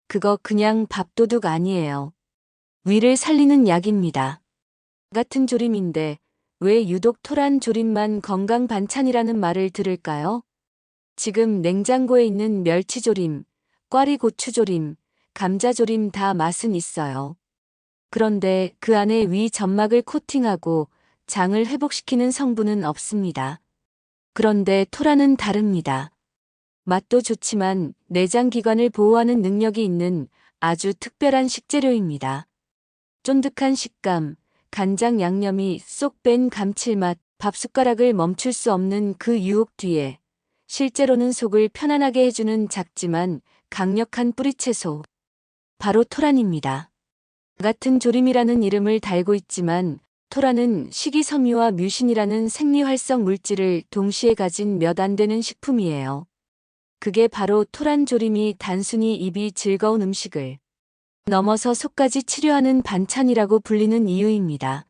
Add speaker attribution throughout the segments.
Speaker 1: 그거 그냥 밥도둑 아니에요. 위를 살리는 약입니다. 같은 조림인데 왜 유독 토란 조림만 건강 반찬이라는 말을 들을까요? 지금 냉장고에 있는 멸치조림, 꽈리고추조림, 감자조림 다 맛은 있어요. 그런데 그 안에 위 점막을 코팅하고 장을 회복시키는 성분은 없습니다. 그런데 토란은 다릅니다. 맛도 좋지만 내장 기관을 보호하는 능력이 있는 아주 특별한 식재료입니다. 쫀득한 식감, 간장 양념이 쏙 뺀 감칠맛, 밥숟가락을 멈출 수 없는 그 유혹 뒤에 실제로는 속을 편안하게 해주는 작지만 강력한 뿌리채소. 바로 토란입니다. 같은 조림이라는 이름을 달고 있지만 토란은 식이섬유와 뮤신이라는 생리활성 물질을 동시에 가진 몇 안 되는 식품이에요. 그게 바로 토란 조림이 단순히 입이 즐거운 음식을 넘어서 속까지 치료하는 반찬이라고 불리는 이유입니다.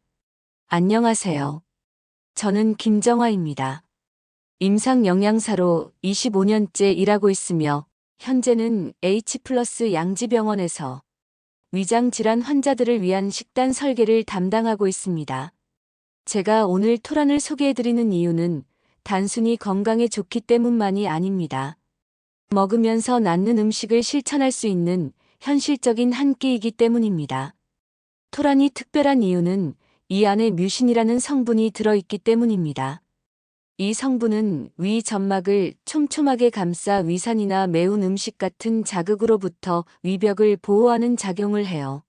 Speaker 1: 안녕하세요. 저는 김정화입니다. 임상영양사로 25년째 일하고 있으며 현재는 H+ 양지병원에서 위장질환 환자들을 위한 식단 설계를 담당하고 있습니다. 제가 오늘 토란을 소개해드리는 이유는 단순히 건강에 좋기 때문만이 아닙니다. 먹으면서 낫는 음식을 실천할 수 있는 현실적인 한 끼이기 때문입니다. 토란이 특별한 이유는 이 안에 뮤신이라는 성분이 들어있기 때문입니다. 이 성분은 위 점막을 촘촘하게 감싸 위산이나 매운 음식 같은 자극으로부터 위벽을 보호하는 작용을 해요.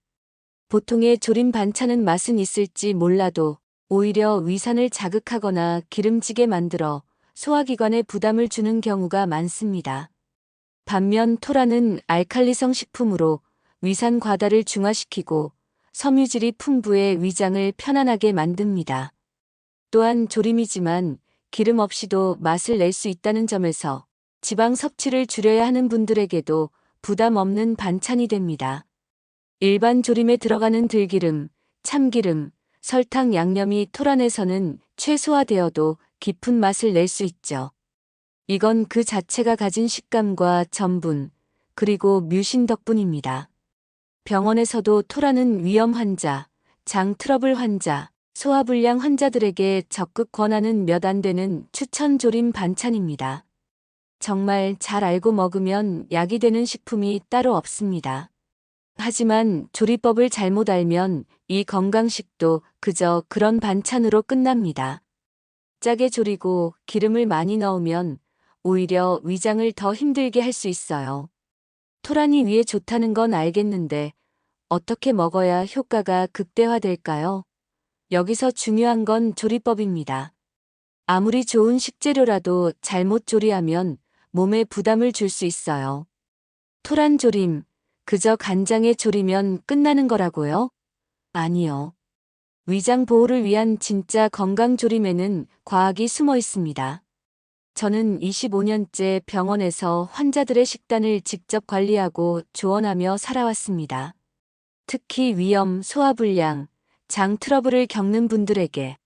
Speaker 1: 보통의 조림 반찬은 맛은 있을지 몰라도 오히려 위산을 자극하거나 기름지게 만들어 소화기관에 부담을 주는 경우가 많습니다. 반면 토란은 알칼리성 식품으로 위산 과다를 중화시키고 섬유질이 풍부해 위장을 편안하게 만듭니다. 또한 조림이지만 기름 없이도 맛을 낼 수 있다는 점에서 지방 섭취를 줄여야 하는 분들에게도 부담 없는 반찬이 됩니다. 일반 조림에 들어가는 들기름, 참기름, 설탕 양념이 토란에서는 최소화되어도 깊은 맛을 낼 수 있죠. 이건 그 자체가 가진 식감과 전분, 그리고 뮤신 덕분입니다. 병원에서도 토란은 위염 환자, 장 트러블 환자, 소화불량 환자들에게 적극 권하는 몇 안 되는 추천 조림 반찬입니다. 정말 잘 알고 먹으면 약이 되는 식품이 따로 없습니다. 하지만 조리법을 잘못 알면 이 건강식도 그저 그런 반찬으로 끝납니다. 짜게 조리고 기름을 많이 넣으면 오히려 위장을 더 힘들게 할 수 있어요. 토란이 위에 좋다는 건 알겠는데 어떻게 먹어야 효과가 극대화될까요? 여기서 중요한 건 조리법입니다. 아무리 좋은 식재료라도 잘못 조리하면 몸에 부담을 줄 수 있어요. 토란 조림, 그저 간장에 졸이면 끝나는 거라고요? 아니요. 위장 보호를 위한 진짜 건강 조림에는 과학이 숨어 있습니다. 저는 25년째 병원에서 환자들의 식단을 직접 관리하고 조언하며 살아왔습니다. 특히 위염, 소화불량, 장 트러블을 겪는 분들에게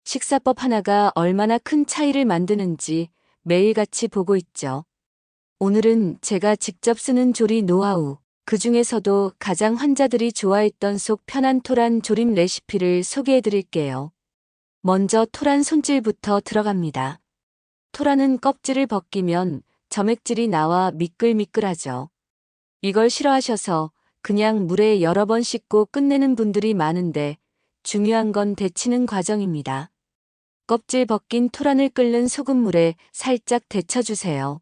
Speaker 1: 식사법 하나가 얼마나 큰 차이를 만드는지 매일같이 보고 있죠. 오늘은 제가 직접 쓰는 조리 노하우, 그 중에서도 가장 환자들이 좋아했던 속 편한 토란 조림 레시피를 소개해 드릴게요. 먼저 토란 손질부터 들어갑니다. 토란은 껍질을 벗기면 점액질이 나와 미끌미끌하죠. 이걸 싫어하셔서 그냥 물에 여러 번 씻고 끝내는 분들이 많은데 중요한 건 데치는 과정입니다. 껍질 벗긴 토란을 끓는 소금물에 살짝 데쳐주세요.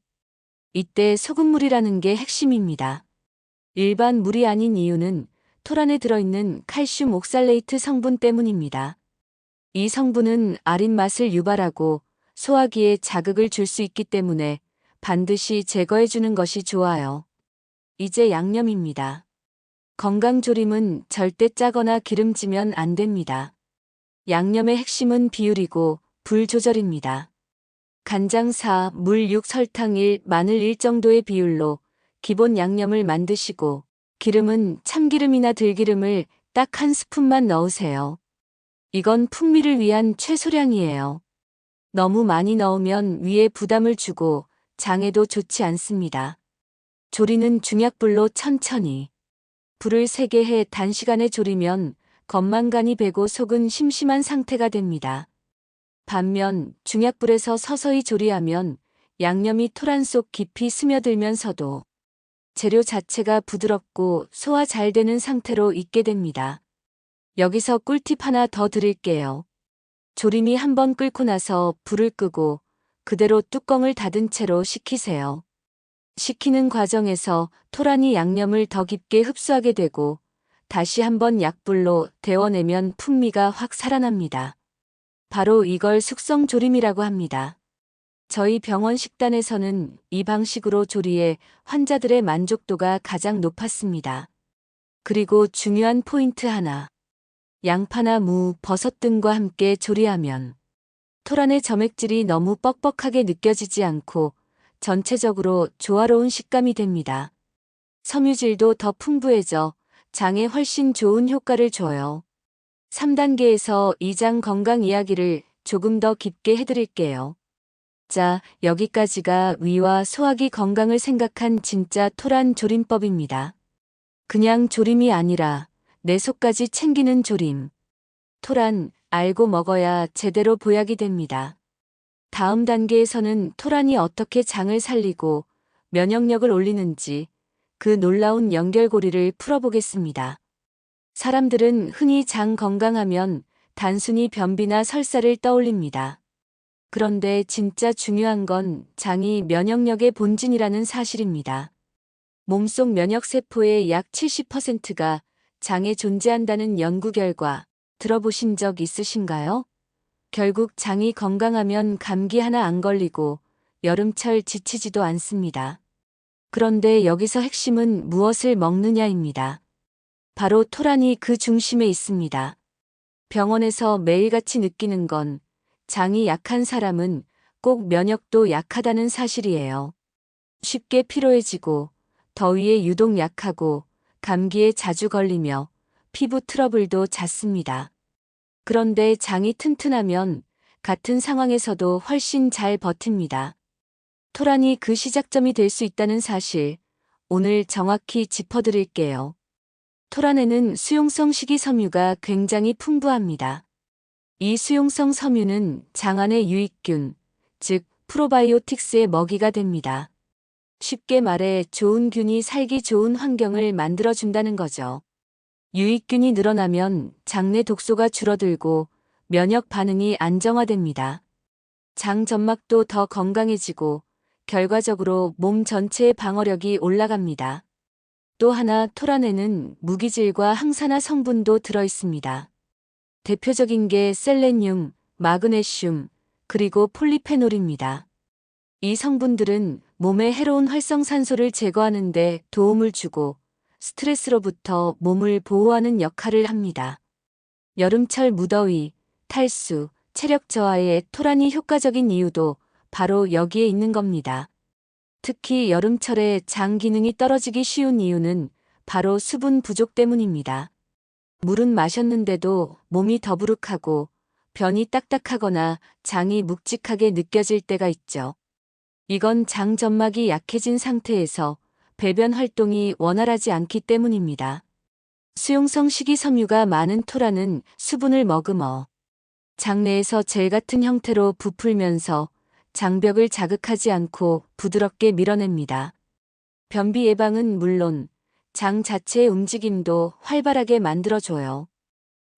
Speaker 1: 이때 소금물이라는 게 핵심입니다. 일반 물이 아닌 이유는 토란에 들어있는 칼슘 옥살레이트 성분 때문입니다. 이 성분은 아린 맛을 유발하고 소화기에 자극을 줄 수 있기 때문에 반드시 제거해주는 것이 좋아요. 이제 양념입니다. 건강조림은 절대 짜거나 기름지면 안 됩니다. 양념의 핵심은 비율이고 불 조절입니다. 간장 4, 물 6, 설탕 1, 마늘 1 정도의 비율로 기본 양념을 만드시고 기름은 참기름이나 들기름을 딱 1스푼만 넣으세요. 이건 풍미를 위한 최소량이에요. 너무 많이 넣으면 위에 부담을 주고 장에도 좋지 않습니다. 조리는 중약불로 천천히. 불을 세게 해 단시간에 졸이면 겉만 간이 배고 속은 심심한 상태가 됩니다. 반면 중약불에서 서서히 조리하면 양념이 토란 속 깊이 스며들면서도 재료 자체가 부드럽고 소화 잘 되는 상태로 익게 됩니다. 여기서 꿀팁 하나 더 드릴게요. 조림이 한번 끓고 나서 불을 끄고 그대로 뚜껑을 닫은 채로 식히세요. 식히는 과정에서 토란이 양념을 더 깊게 흡수하게 되고 다시 한번 약불로 데워내면 풍미가 확 살아납니다. 바로 이걸 숙성조림이라고 합니다. 저희 병원 식단에서는 이 방식으로 조리해 환자들의 만족도가 가장 높았습니다. 그리고 중요한 포인트 하나. 양파나 무, 버섯 등과 함께 조리하면 토란의 점액질이 너무 뻑뻑하게 느껴지지 않고 전체적으로 조화로운 식감이 됩니다. 섬유질도 더 풍부해져 장에 훨씬 좋은 효과를 줘요. 3단계에서 이 장 건강 이야기를 조금 더 깊게 해드릴게요. 자, 여기까지가 위와 소화기 건강을 생각한 진짜 토란 조림법입니다. 그냥 조림이 아니라 내 속까지 챙기는 조림. 토란, 알고 먹어야 제대로 보약이 됩니다. 다음 단계에서는 토란이 어떻게 장을 살리고 면역력을 올리는지 그 놀라운 연결고리를 풀어보겠습니다. 사람들은 흔히 장 건강하면 단순히 변비나 설사를 떠올립니다. 그런데 진짜 중요한 건 장이 면역력의 본진이라는 사실입니다. 몸속 면역세포의 약 70%가 장에 존재한다는 연구 결과 들어보신 적 있으신가요? 결국 장이 건강하면 감기 하나 안 걸리고 여름철 지치지도 않습니다. 그런데 여기서 핵심은 무엇을 먹느냐입니다. 바로 토란이 그 중심에 있습니다. 병원에서 매일같이 느끼는 건 장이 약한 사람은 꼭 면역도 약하다는 사실이에요. 쉽게 피로해지고 더위에 유독 약하고 감기에 자주 걸리며 피부 트러블도 잦습니다. 그런데 장이 튼튼하면 같은 상황에서도 훨씬 잘 버팁니다. 토란이 그 시작점이 될 수 있다는 사실, 오늘 정확히 짚어드릴게요. 토란에는 수용성 식이섬유가 굉장히 풍부합니다. 이 수용성 섬유는 장 안의 유익균, 즉 프로바이오틱스의 먹이가 됩니다. 쉽게 말해 좋은 균이 살기 좋은 환경을 만들어준다는 거죠. 유익균이 늘어나면 장내 독소가 줄어들고 면역 반응이 안정화됩니다. 장 점막도 더 건강해지고 결과적으로 몸 전체의 방어력이 올라갑니다. 또 하나 토란에는 무기질과 항산화 성분도 들어있습니다. 대표적인 게 셀레늄, 마그네슘, 그리고 폴리페놀입니다. 이 성분들은 몸의 해로운 활성산소를 제거하는 데 도움을 주고 스트레스로부터 몸을 보호하는 역할을 합니다. 여름철 무더위, 탈수, 체력 저하에 토란이 효과적인 이유도 바로 여기에 있는 겁니다. 특히 여름철에 장 기능이 떨어지기 쉬운 이유는 바로 수분 부족 때문입니다. 물은 마셨는데도 몸이 더부룩하고 변이 딱딱하거나 장이 묵직하게 느껴질 때가 있죠. 이건 장 점막이 약해진 상태에서 배변 활동이 원활하지 않기 때문입니다. 수용성 식이섬유가 많은 토란은 수분을 머금어 장내에서 젤 같은 형태로 부풀면서 장벽을 자극하지 않고 부드럽게 밀어냅니다. 변비 예방은 물론 장 자체의 움직임도 활발하게 만들어줘요.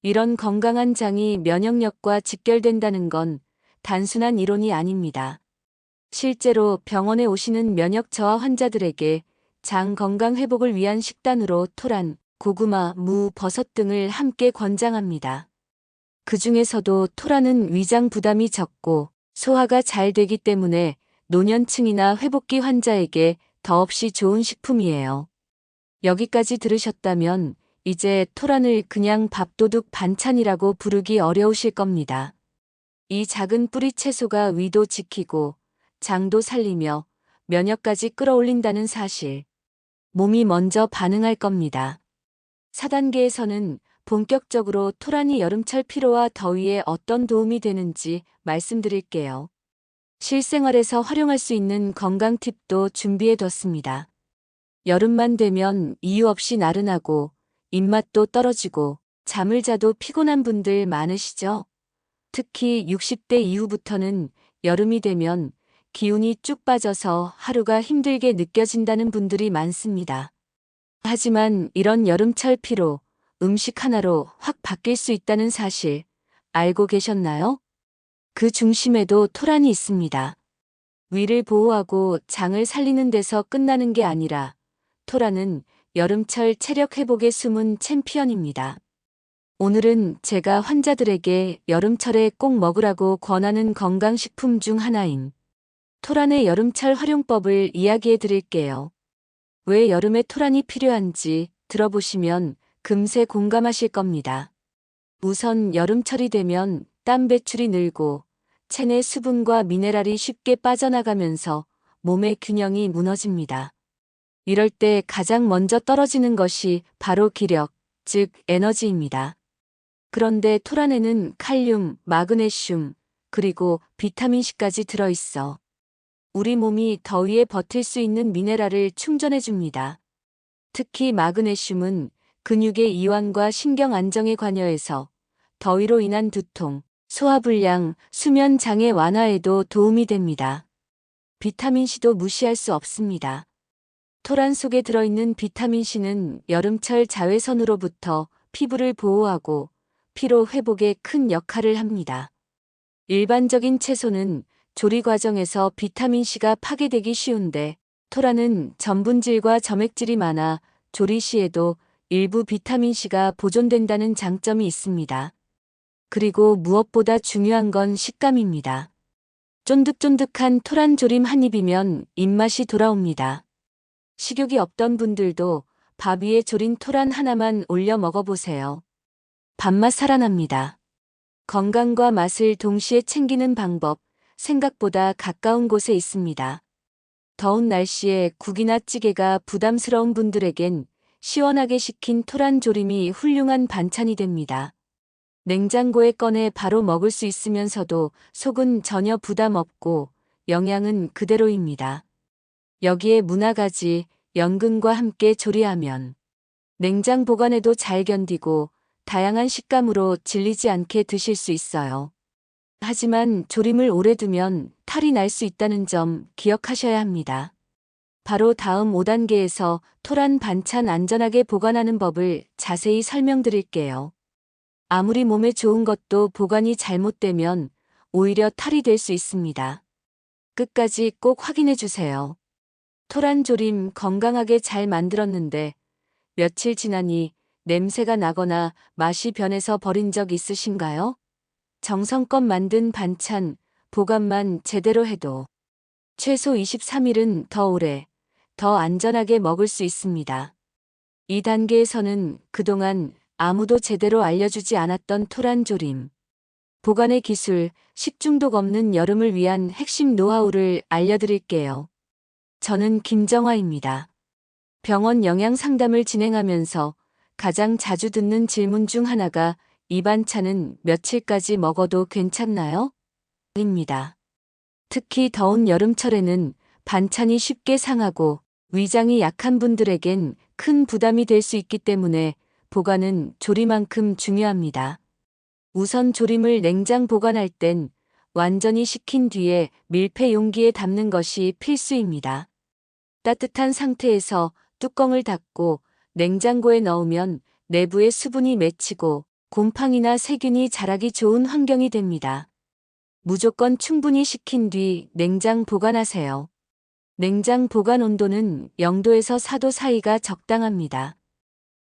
Speaker 1: 이런 건강한 장이 면역력과 직결된다는 건 단순한 이론이 아닙니다. 실제로 병원에 오시는 면역 저하 환자들에게 장 건강 회복을 위한 식단으로 토란, 고구마, 무, 버섯 등을 함께 권장합니다. 그 중에서도 토란은 위장 부담이 적고 소화가 잘 되기 때문에 노년층이나 회복기 환자에게 더없이 좋은 식품이에요. 여기까지 들으셨다면 이제 토란을 그냥 밥도둑 반찬이라고 부르기 어려우실 겁니다. 이 작은 뿌리 채소가 위도 지키고 장도 살리며 면역까지 끌어올린다는 사실. 몸이 먼저 반응할 겁니다. 4단계에서는 본격적으로 토란이 여름철 피로와 더위에 어떤 도움이 되는지 말씀드릴게요. 실생활에서 활용할 수 있는 건강 팁도 준비해뒀습니다. 여름만 되면 이유 없이 나른하고 입맛도 떨어지고 잠을 자도 피곤한 분들 많으시죠? 특히 60대 이후부터는 여름이 되면 기운이 쭉 빠져서 하루가 힘들게 느껴진다는 분들이 많습니다. 하지만 이런 여름철 피로 음식 하나로 확 바뀔 수 있다는 사실 알고 계셨나요? 그 중심에도 토란이 있습니다. 위를 보호하고 장을 살리는 데서 끝나는 게 아니라 토란은 여름철 체력 회복의 숨은 챔피언입니다. 오늘은 제가 환자들에게 여름철에 꼭 먹으라고 권하는 건강식품 중 하나인 토란의 여름철 활용법을 이야기해 드릴게요. 왜 여름에 토란이 필요한지 들어보시면 금세 공감하실 겁니다. 우선 여름철이 되면 땀 배출이 늘고 체내 수분과 미네랄이 쉽게 빠져나가면서 몸의 균형이 무너집니다. 이럴 때 가장 먼저 떨어지는 것이 바로 기력, 즉 에너지입니다. 그런데 토란에는 칼륨, 마그네슘, 그리고 비타민C까지 들어있어 우리 몸이 더위에 버틸 수 있는 미네랄을 충전해줍니다. 특히 마그네슘은 근육의 이완과 신경 안정에 관여해서 더위로 인한 두통, 소화불량, 수면 장애 완화에도 도움이 됩니다. 비타민C도 무시할 수 없습니다. 토란 속에 들어있는 비타민C는 여름철 자외선으로부터 피부를 보호하고 피로 회복에 큰 역할을 합니다. 일반적인 채소는 조리 과정에서 비타민C가 파괴되기 쉬운데 토란은 전분질과 점액질이 많아 조리 시에도 일부 비타민C가 보존된다는 장점이 있습니다. 그리고 무엇보다 중요한 건 식감입니다. 쫀득쫀득한 토란 조림 한 입이면 입맛이 돌아옵니다. 식욕이 없던 분들도 밥 위에 졸인 토란 하나만 올려 먹어보세요. 밥맛 살아납니다. 건강과 맛을 동시에 챙기는 방법, 생각보다 가까운 곳에 있습니다. 더운 날씨에 국이나 찌개가 부담스러운 분들에겐 시원하게 식힌 토란 조림이 훌륭한 반찬이 됩니다. 냉장고에 꺼내 바로 먹을 수 있으면서도 속은 전혀 부담 없고 영양은 그대로입니다. 여기에 무나가지, 연근과 함께 조리하면 냉장 보관에도 잘 견디고 다양한 식감으로 질리지 않게 드실 수 있어요. 하지만 조림을 오래 두면 탈이 날 수 있다는 점 기억하셔야 합니다. 바로 다음 5단계에서 토란 반찬 안전하게 보관하는 법을 자세히 설명드릴게요. 아무리 몸에 좋은 것도 보관이 잘못되면 오히려 탈이 될 수 있습니다. 끝까지 꼭 확인해 주세요. 토란 조림 건강하게 잘 만들었는데 며칠 지나니 냄새가 나거나 맛이 변해서 버린 적 있으신가요? 정성껏 만든 반찬, 보관만 제대로 해도 최소 23일은 더 오래, 더 안전하게 먹을 수 있습니다. 이 단계에서는 그동안 아무도 제대로 알려주지 않았던 토란 조림, 보관의 기술, 식중독 없는 여름을 위한 핵심 노하우를 알려드릴게요. 저는 김정화입니다. 병원 영양 상담을 진행하면서 가장 자주 듣는 질문 중 하나가 이 반찬은 며칠까지 먹어도 괜찮나요? 입니다. 특히 더운 여름철에는 반찬이 쉽게 상하고 위장이 약한 분들에겐 큰 부담이 될 수 있기 때문에 보관은 조리만큼 중요합니다. 우선 조림을 냉장 보관할 땐 완전히 식힌 뒤에 밀폐 용기에 담는 것이 필수입니다. 따뜻한 상태에서 뚜껑을 닫고 냉장고에 넣으면 내부의 수분이 맺히고 곰팡이나 세균이 자라기 좋은 환경이 됩니다. 무조건 충분히 식힌 뒤 냉장 보관하세요. 냉장 보관 온도는 0도에서 4도 사이가 적당합니다.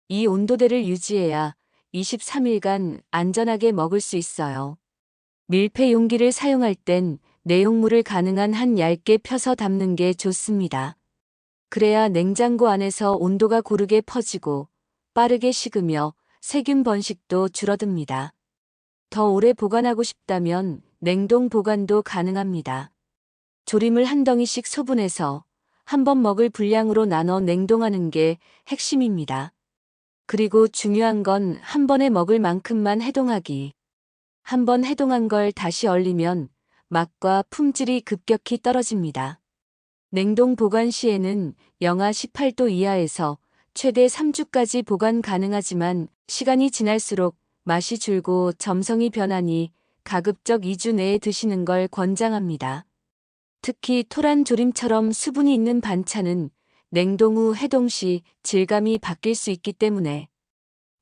Speaker 1: 이 온도대를 유지해야 23일간 안전하게 먹을 수 있어요. 밀폐 용기를 사용할 땐 내용물을 가능한 한 얇게 펴서 담는 게 좋습니다. 그래야 냉장고 안에서 온도가 고르게 퍼지고 빠르게 식으며 세균 번식도 줄어듭니다. 더 오래 보관하고 싶다면 냉동 보관도 가능합니다. 조림을 한 덩이씩 소분해서 한 번 먹을 분량으로 나눠 냉동하는 게 핵심입니다. 그리고 중요한 건 한 번에 먹을 만큼만 해동하기. 한 번 해동한 걸 다시 얼리면 맛과 품질이 급격히 떨어집니다. 냉동 보관 시에는 영하 18도 이하에서 최대 3주까지 보관 가능하지만 시간이 지날수록 맛이 줄고 점성이 변하니 가급적 2주 내에 드시는 걸 권장합니다. 특히 토란조림처럼 수분이 있는 반찬은 냉동 후 해동 시 질감이 바뀔 수 있기 때문에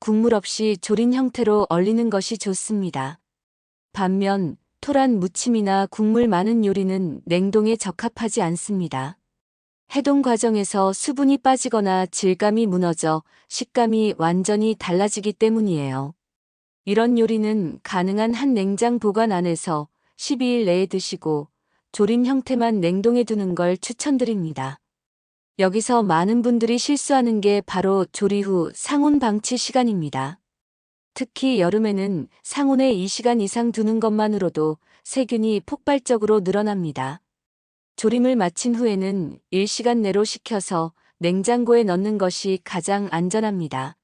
Speaker 1: 국물 없이 조린 형태로 얼리는 것이 좋습니다. 반면 토란 무침이나 국물 많은 요리는 냉동에 적합하지 않습니다. 해동 과정에서 수분이 빠지거나 질감이 무너져 식감이 완전히 달라지기 때문이에요. 이런 요리는 가능한 한 냉장 보관 안에서 12일 내에 드시고 조림 형태만 냉동해 두는 걸 추천드립니다. 여기서 많은 분들이 실수하는 게 바로 조리 후 상온 방치 시간입니다. 특히 여름에는 상온에 2시간 이상 두는 것만으로도 세균이 폭발적으로 늘어납니다. 조림을 마친 후에는 1시간 내로 식혀서 냉장고에 넣는 것이 가장 안전합니다.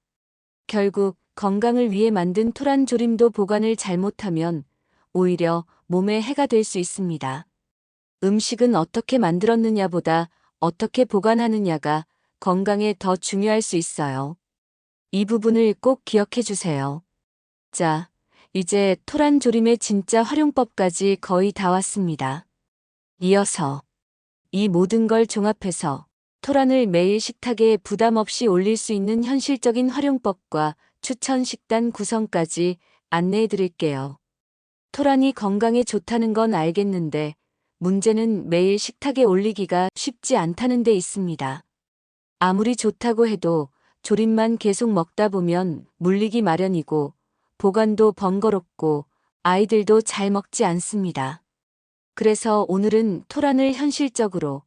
Speaker 1: 결국 건강을 위해 만든 토란조림도 보관을 잘못하면 오히려 몸에 해가 될 수 있습니다. 음식은 어떻게 만들었느냐보다 어떻게 보관하느냐가 건강에 더 중요할 수 있어요. 이 부분을 꼭 기억해 주세요. 자, 이제 토란조림의 진짜 활용법까지 거의 다 왔습니다. 이어서 이 모든 걸 종합해서 토란을 매일 식탁에 부담 없이 올릴 수 있는 현실적인 활용법과 추천 식단 구성까지 안내해 드릴게요. 토란이 건강에 좋다는 건 알겠는데 문제는 매일 식탁에 올리기가 쉽지 않다는 데 있습니다. 아무리 좋다고 해도 조림만 계속 먹다 보면 물리기 마련이고 보관도 번거롭고 아이들도 잘 먹지 않습니다. 그래서 오늘은 토란을 현실적으로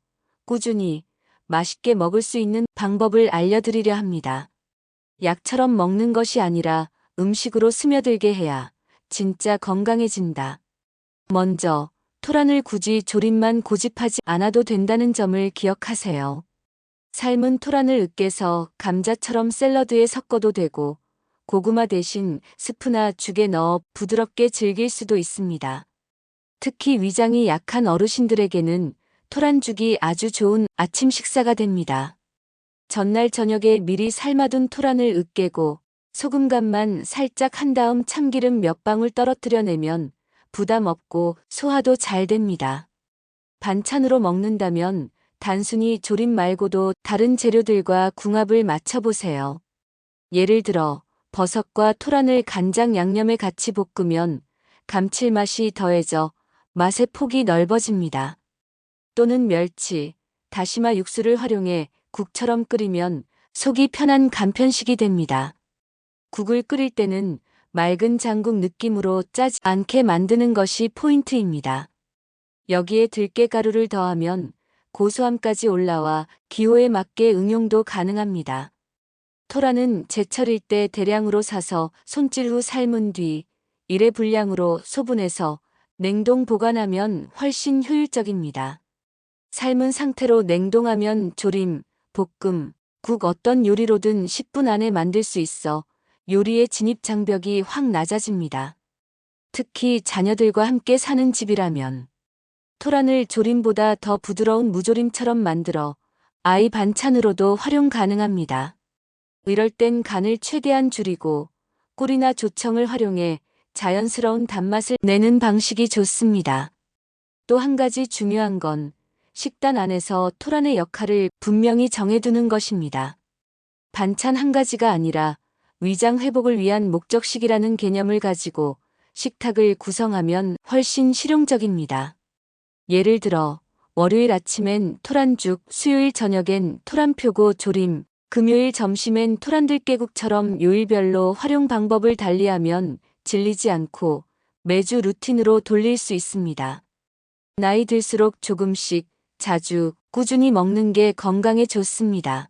Speaker 1: 꾸준히 맛있게 먹을 수 있는 방법을 알려드리려 합니다. 약처럼 먹는 것이 아니라 음식으로 스며들게 해야 진짜 건강해진다. 먼저 토란을 굳이 조림만 고집하지 않아도 된다는 점을 기억하세요. 삶은 토란을 으깨서 감자처럼 샐러드에 섞어도 되고 고구마 대신 스프나 죽에 넣어 부드럽게 즐길 수도 있습니다. 특히 위장이 약한 어르신들에게는 토란죽이 아주 좋은 아침 식사가 됩니다. 전날 저녁에 미리 삶아둔 토란을 으깨고 소금간만 살짝 한 다음 참기름 몇 방울 떨어뜨려 내면 부담 없고 소화도 잘 됩니다. 반찬으로 먹는다면 단순히 조림 말고도 다른 재료들과 궁합을 맞춰보세요. 예를 들어 버섯과 토란을 간장 양념에 같이 볶으면 감칠맛이 더해져 맛의 폭이 넓어집니다. 또는 멸치, 다시마 육수를 활용해 국처럼 끓이면 속이 편한 간편식이 됩니다. 국을 끓일 때는 맑은 장국 느낌으로 짜지 않게 만드는 것이 포인트입니다. 여기에 들깨가루를 더하면 고소함까지 올라와 기호에 맞게 응용도 가능합니다. 토란은 제철일 때 대량으로 사서 손질 후 삶은 뒤 1회 분량으로 소분해서 냉동 보관하면 훨씬 효율적입니다. 삶은 상태로 냉동하면 조림, 볶음, 국 어떤 요리로든 10분 안에 만들 수 있어 요리의 진입 장벽이 확 낮아집니다. 특히 자녀들과 함께 사는 집이라면 토란을 조림보다 더 부드러운 무조림처럼 만들어 아이 반찬으로도 활용 가능합니다. 이럴 땐 간을 최대한 줄이고 꿀이나 조청을 활용해 자연스러운 단맛을 내는 방식이 좋습니다. 또 한 가지 중요한 건 식단 안에서 토란의 역할을 분명히 정해두는 것입니다. 반찬 한 가지가 아니라 위장 회복을 위한 목적식이라는 개념을 가지고 식탁을 구성하면 훨씬 실용적입니다. 예를 들어 월요일 아침엔 토란죽, 수요일 저녁엔 토란표고 조림, 금요일 점심엔 토란들깨국처럼 요일별로 활용 방법을 달리하면 질리지 않고 매주 루틴으로 돌릴 수 있습니다. 나이 들수록 조금씩 자주 꾸준히 먹는 게 건강에 좋습니다.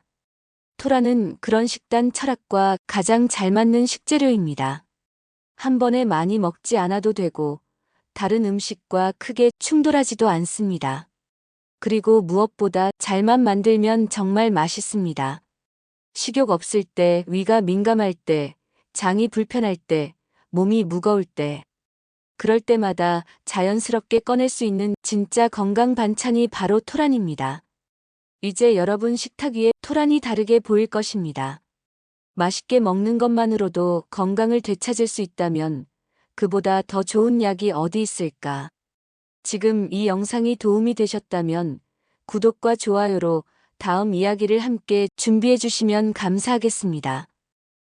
Speaker 1: 토란은 그런 식단 철학과 가장 잘 맞는 식재료입니다. 한 번에 많이 먹지 않아도 되고 다른 음식과 크게 충돌하지도 않습니다. 그리고 무엇보다 잘만 만들면 정말 맛있습니다. 식욕 없을 때, 위가 민감할 때, 장이 불편할 때, 몸이 무거울 때, 그럴 때마다 자연스럽게 꺼낼 수 있는 진짜 건강 반찬이 바로 토란입니다. 이제 여러분 식탁 위에 토란이 다르게 보일 것입니다. 맛있게 먹는 것만으로도 건강을 되찾을 수 있다면 그보다 더 좋은 약이 어디 있을까? 지금 이 영상이 도움이 되셨다면 구독과 좋아요로 다음 이야기를 함께 준비해 주시면 감사하겠습니다.